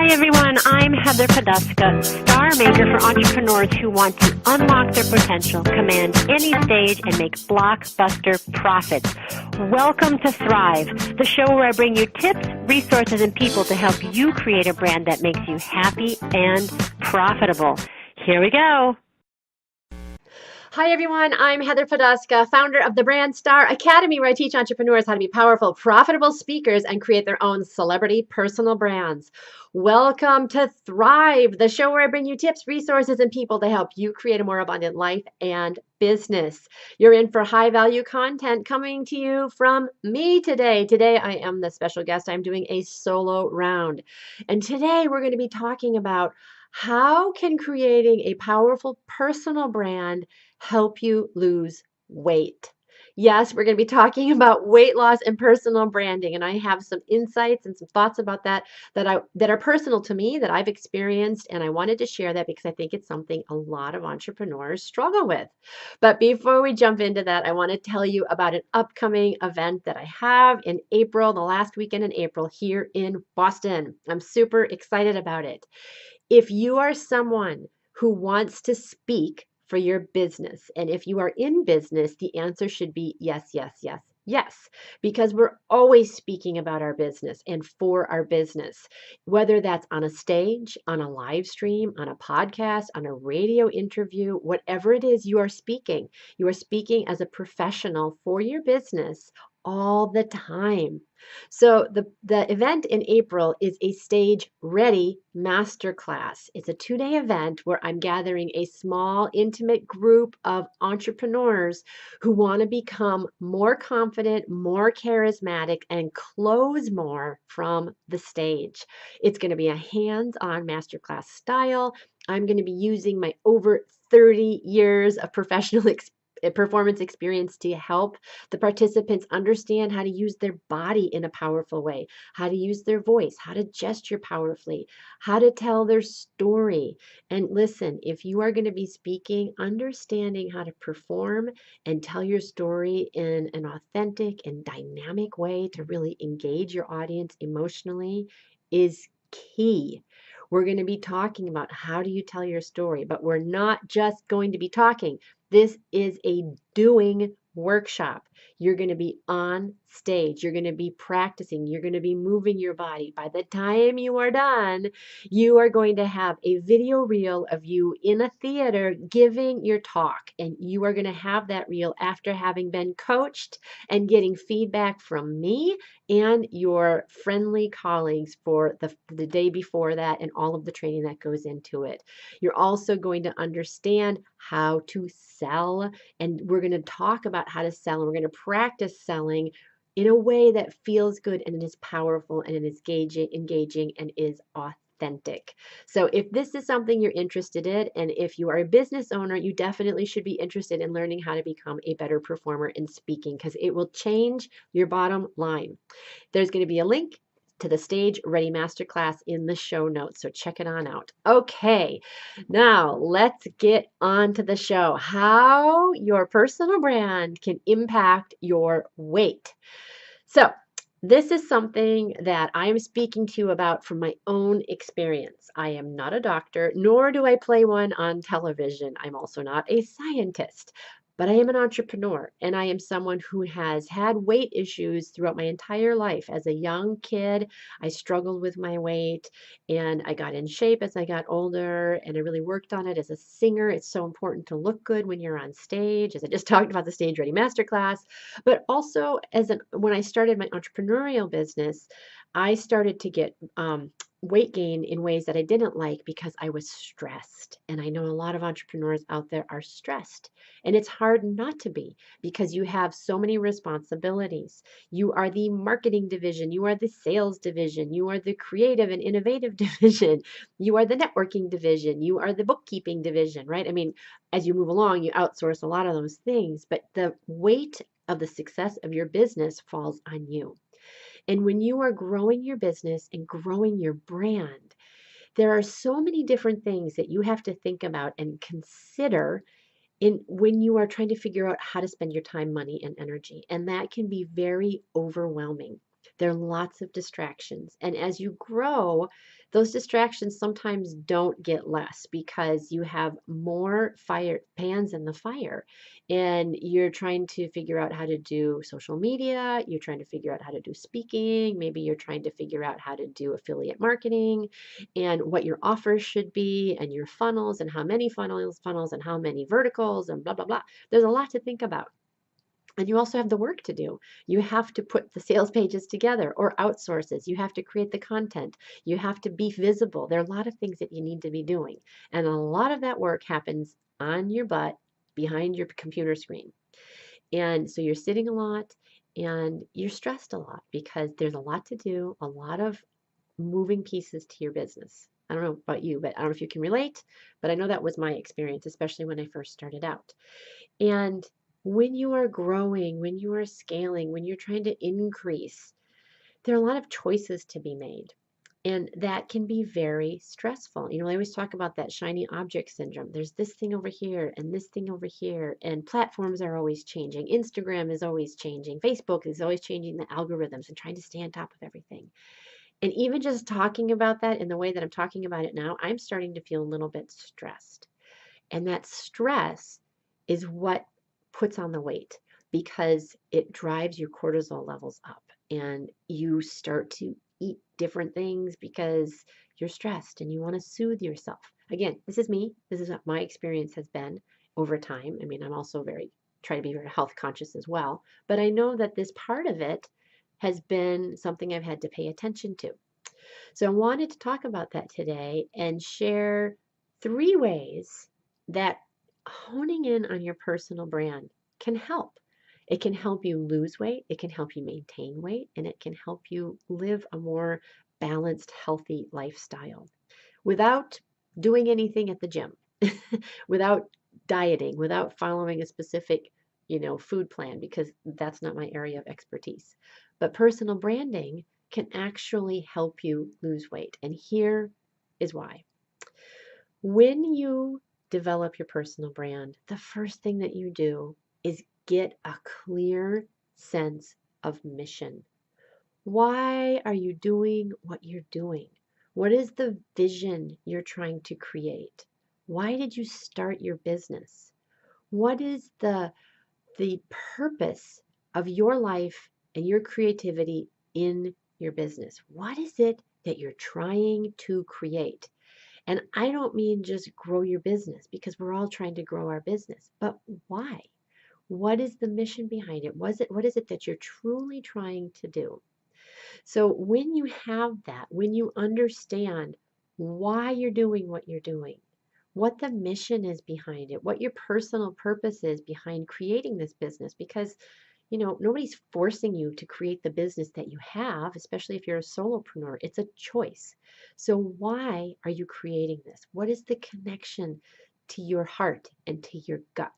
Hi everyone, I'm Heather Poduska, Star Major for entrepreneurs who want to unlock their potential, command any stage, and make blockbuster profits. Welcome to Thrive, the show where I bring you tips, resources, and people to help you create a brand that makes you happy and profitable. Here we go. Hi everyone, I'm Heather Poduska, founder of the Brand Star Academy, where I teach entrepreneurs how to be powerful, profitable speakers and create their own celebrity personal brands. Welcome to Thrive, the show where I bring you tips, resources, and people to help you create a more abundant life and business. You're in for high value content coming to you from me today. Today I am the special guest. I'm doing a solo round. And today we're going to be talking about how can creating a powerful personal brand help you lose weight. Yes, we're going to be talking about weight loss and personal branding, and I have some insights and some thoughts about that that are personal to me, that I've experienced, and I wanted to share that because I think it's something a lot of entrepreneurs struggle with. But before we jump into that, I want to tell you about an upcoming event that I have in April, the last weekend in April here in Boston. I'm super excited about it. If you are someone who wants to speak for your business, and if you are in business, the answer should be yes, yes, yes, yes, because we're always speaking about our business and for our business, whether that's on a stage, on a live stream, on a podcast, on a radio interview, whatever it is you are speaking. You are speaking as a professional for your business all the time. So the event in April is a stage ready masterclass. It's a 2-day event where I'm gathering a small, intimate group of entrepreneurs who want to become more confident, more charismatic, and close more from the stage. It's going to be a hands-on masterclass style. I'm going to be using my over 30 years of professional performance experience to help the participants understand how to use their body in a powerful way, how to use their voice, how to gesture powerfully, how to tell their story. And listen, if you are going to be speaking, understanding how to perform and tell your story in an authentic and dynamic way to really engage your audience emotionally is key. We're going to be talking about how do you tell your story, but we're not just going to be talking. This is a doing workshop. You're going to be on stage. You're going to be practicing. You're going to be moving your body. By the time you are done, you are going to have a video reel of you in a theater giving your talk. And you are going to have that reel after having been coached and getting feedback from me and your friendly colleagues for the day before that and all of the training that goes into it. You're also going to understand how to sell, and we're going to talk about how to sell, and we're going to practice selling in a way that feels good and it is powerful and it is engaging and is authentic. So if this is something you're interested in, and if you are a business owner, you definitely should be interested in learning how to become a better performer in speaking, because it will change your bottom line. There's going to be a link to the Stage Ready Masterclass in the show notes, so check it on out. Okay, now let's get on to the show. How your personal brand can impact your weight. So this is something that I am speaking to you about from my own experience. I am not a doctor, nor do I play one on television. I'm also not a scientist. But I am an entrepreneur, and I am someone who has had weight issues throughout my entire life. As a young kid, I struggled with my weight, and I got in shape as I got older, and I really worked on it as a singer. It's so important to look good when you're on stage, as I just talked about the Stage Ready Masterclass. But also, when I started my entrepreneurial business, I started to get weight gain in ways that I didn't like because I was stressed. And I know a lot of entrepreneurs out there are stressed. And it's hard not to be because you have so many responsibilities. You are the marketing division, you are the sales division, you are the creative and innovative division, you are the networking division, you are the bookkeeping division, right? I mean, as you move along, you outsource a lot of those things, but the weight of the success of your business falls on you. And when you are growing your business and growing your brand, there are so many different things that you have to think about and consider when you are trying to figure out how to spend your time, money, and energy. And that can be very overwhelming. There are lots of distractions. And as you grow, those distractions sometimes don't get less because you have more fire pans in the fire. And you're trying to figure out how to do social media, you're trying to figure out how to do speaking, maybe you're trying to figure out how to do affiliate marketing and what your offers should be and your funnels and how many funnels and how many verticals and blah blah blah. There's a lot to think about. And you also have the work to do. You have to put the sales pages together or outsource it. You have to create the content. You have to be visible. There are a lot of things that you need to be doing. And a lot of that work happens on your butt behind your computer screen. And so you're sitting a lot and you're stressed a lot because there's a lot to do, a lot of moving pieces to your business. I don't know about you, but I don't know if you can relate, but I know that was my experience, especially when I first started out. And when you are growing, when you are scaling, when you're trying to increase, there are a lot of choices to be made. And that can be very stressful. I always talk about that shiny object syndrome. There's this thing over here and this thing over here, and platforms are always changing. Instagram is always changing. Facebook is always changing the algorithms and trying to stay on top of everything. And even just talking about that in the way that I'm talking about it now, I'm starting to feel a little bit stressed. And that stress is what puts on the weight because it drives your cortisol levels up and you start to eat different things because you're stressed and you want to soothe yourself. Again, this is me. This is what my experience has been over time. I mean, I'm also try to be very health conscious as well, but I know that this part of it has been something I've had to pay attention to. So I wanted to talk about that today and share 3 ways that honing in on your personal brand can help. It can help you lose weight, it can help you maintain weight, and it can help you live a more balanced, healthy lifestyle without doing anything at the gym, without dieting, without following a specific, food plan because that's not my area of expertise. But personal branding can actually help you lose weight. And here is why. When you develop your personal brand, the first thing that you do is get a clear sense of mission. Why are you doing what you're doing? What is the vision you're trying to create? Why did you start your business? What is the purpose of your life and your creativity in your business? What is it that you're trying to create? And I don't mean just grow your business because we're all trying to grow our business, but why? What is the mission behind it? What is it that you're truly trying to do? So when you have that, when you understand why you're doing what you're doing, what the mission is behind it, what your personal purpose is behind creating this business, because nobody's forcing you to create the business that you have, especially if you're a solopreneur. It's a choice. So why are you creating this? What is the connection to your heart and to your gut?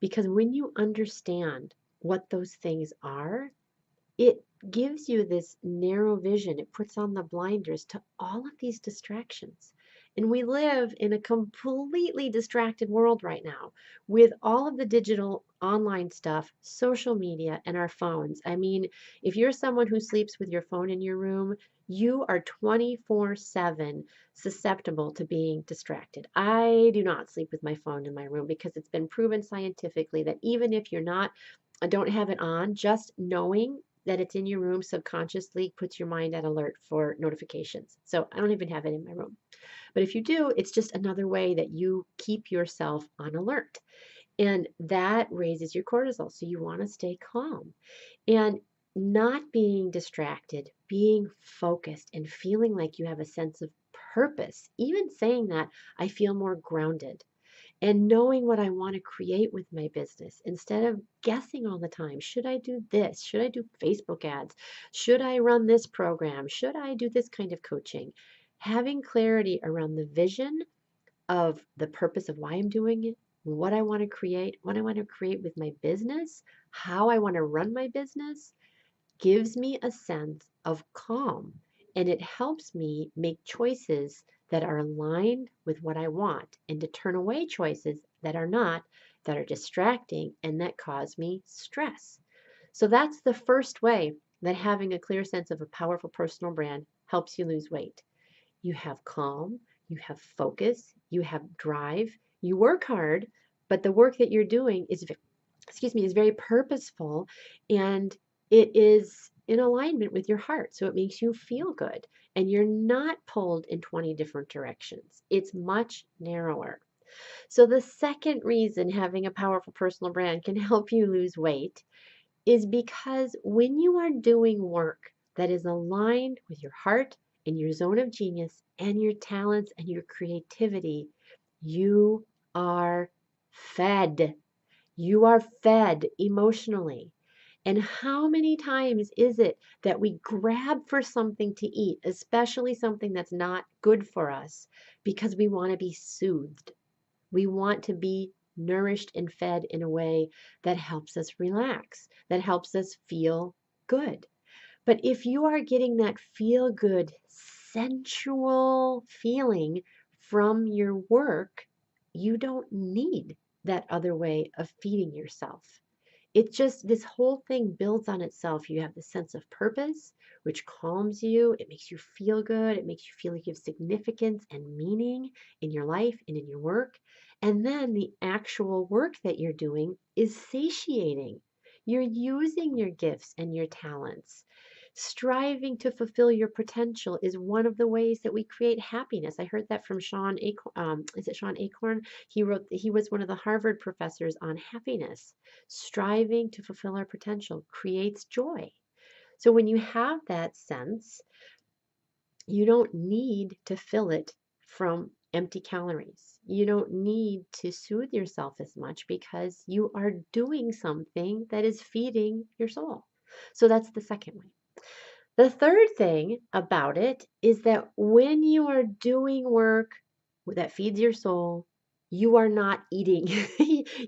Because when you understand what those things are, it gives you this narrow vision. It puts on the blinders to all of these distractions. And we live in a completely distracted world right now with all of the digital online stuff, social media, and our phones. I mean, if you're someone who sleeps with your phone in your room, you are 24/7 susceptible to being distracted. I do not sleep with my phone in my room because it's been proven scientifically that even if you're not, don't have it on, just knowing that it's in your room subconsciously puts your mind at alert for notifications. So I don't even have it in my room. But if you do, it's just another way that you keep yourself on alert. And that raises your cortisol. So you want to stay calm and not being distracted, being focused, and feeling like you have a sense of purpose. Even saying that, I feel more grounded and knowing what I want to create with my business instead of guessing all the time. Should I do this? Should I do Facebook ads? Should I run this program? Should I do this kind of coaching? Having clarity around the vision of the purpose of why I'm doing it, what I want to create, what I want to create with my business, how I want to run my business, gives me a sense of calm and it helps me make choices that are aligned with what I want and to turn away choices that are not, that are distracting and that cause me stress. So that's the first way that having a clear sense of a powerful personal brand helps you lose weight. You have calm, you have focus, you have drive, you work hard, but the work that you're doing is, is very purposeful, and it is in alignment with your heart. So it makes you feel good and you're not pulled in 20 different directions. It's much narrower. So the second reason having a powerful personal brand can help you lose weight is because when you are doing work that is aligned with your heart and your zone of genius and your talents and your creativity, you are fed. You are fed emotionally. And how many times is it that we grab for something to eat, especially something that's not good for us, because we want to be soothed? We want to be nourished and fed in a way that helps us relax, that helps us feel good. But if you are getting that feel good, sensual feeling from your work, you don't need that other way of feeding yourself. It just, this whole thing builds on itself. You have the sense of purpose, which calms you. It makes you feel good. It makes you feel like you have significance and meaning in your life and in your work. And then the actual work that you're doing is satiating. You're using your gifts and your talents. Striving to fulfill your potential is one of the ways that we create happiness. I heard that from Sean Acorn. Is it Sean Acorn? He was one of the Harvard professors on happiness. Striving to fulfill our potential creates joy. So when you have that sense, you don't need to fill it from empty calories. You don't need to soothe yourself as much because you are doing something that is feeding your soul. So that's the second way. The third thing about it is that when you are doing work that feeds your soul, you are not eating.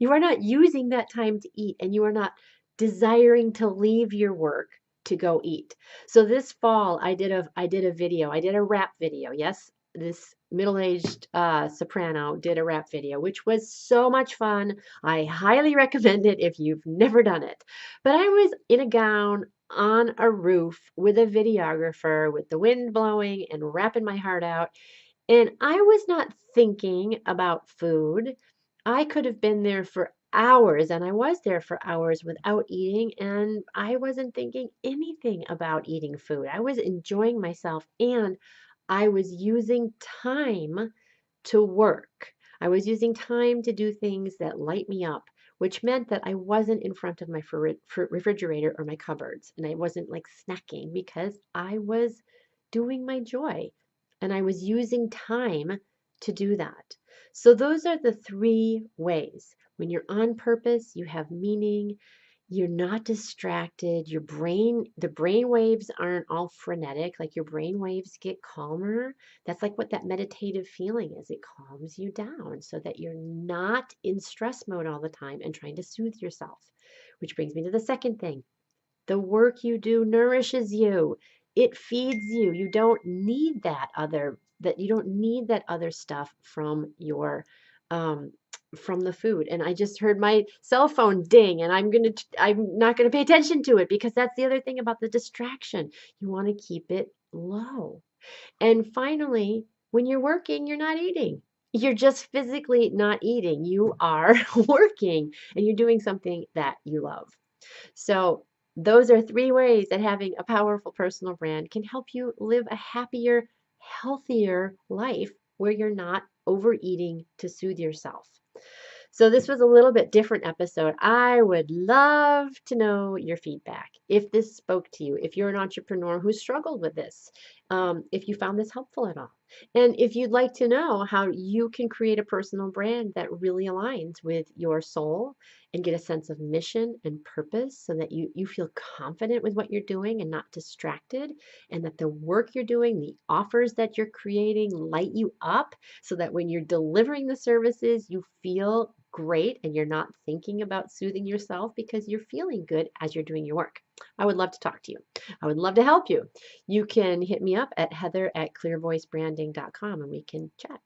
You are not using that time to eat, and you are not desiring to leave your work to go eat. So this fall, I did a video. I did a rap video. Yes, this middle-aged soprano did a rap video, which was so much fun. I highly recommend it if you've never done it. But I was in a gown on a roof with a videographer with the wind blowing and rapping my heart out. And I was not thinking about food. I could have been there for hours, and I was there for hours without eating, and I wasn't thinking anything about eating food. I was enjoying myself, and I was using time to work. I was using time to do things that light me up, which meant that I wasn't in front of my refrigerator or my cupboards, and I wasn't like snacking because I was doing my joy and I was using time to do that. So those are the three ways. When you're on purpose, you have meaning, you're not distracted, the brain waves aren't all frenetic, like your brain waves get calmer. That's like what that meditative feeling is. It calms you down so that you're not in stress mode all the time and trying to soothe yourself. Which brings me to the second thing. The work you do nourishes you. It feeds you. You don't need that other stuff from your from the food. And I just heard my cell phone ding, and I'm not gonna pay attention to it because that's the other thing about the distraction. You want to keep it low. And finally, when you're working, you're not eating. You're just physically not eating. You are working and you're doing something that you love. So those are three ways that having a powerful personal brand can help you live a happier, healthier life where you're not overeating to soothe yourself. So this was a little bit different episode. I would love to know your feedback. If this spoke to you, if you're an entrepreneur who struggled with this, if you found this helpful at all. And if you'd like to know how you can create a personal brand that really aligns with your soul and get a sense of mission and purpose so that you feel confident with what you're doing and not distracted, and that the work you're doing, the offers that you're creating light you up so that when you're delivering the services, you feel great and you're not thinking about soothing yourself because you're feeling good as you're doing your work. I would love to talk to you. I would love to help you. You can hit me up at heather@clearvoicebranding.com and we can chat.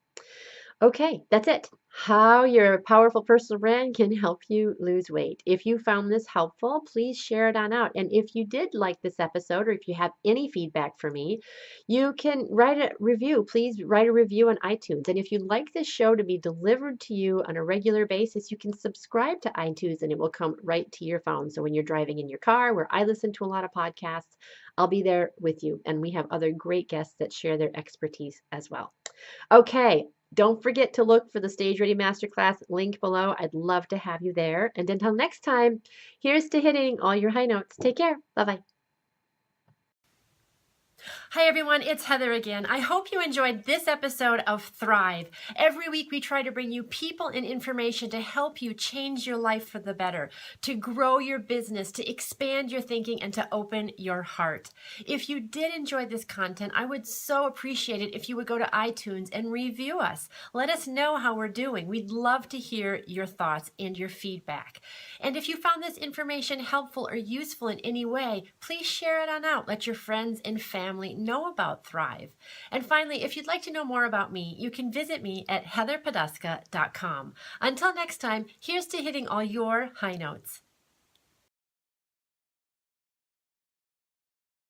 Okay, that's it. How your powerful personal brand can help you lose weight. If you found this helpful, please share it on out. And if you did like this episode, or if you have any feedback for me, you can write a review. Please write a review on iTunes. And if you'd like this show to be delivered to you on a regular basis, you can subscribe to iTunes and it will come right to your phone. So when you're driving in your car, where I listen to a lot of podcasts, I'll be there with you. And we have other great guests that share their expertise as well. Okay, don't forget to look for the Stage Ready Masterclass link below. I'd love to have you there. And until next time, here's to hitting all your high notes. Take care. Bye-bye. Hi everyone, it's Heather again. I hope you enjoyed this episode of Thrive. Every week we try to bring you people and information to help you change your life for the better, to grow your business, to expand your thinking, and to open your heart. If you did enjoy this content, I would so appreciate it if you would go to iTunes and review us. Let us know how we're doing. We'd love to hear your thoughts and your feedback. And if you found this information helpful or useful in any way, please share it on out. Let your friends and family know about Thrive. And finally, if you'd like to know more about me, you can visit me at heatherpoduska.com. Until next time, here's to hitting all your high notes.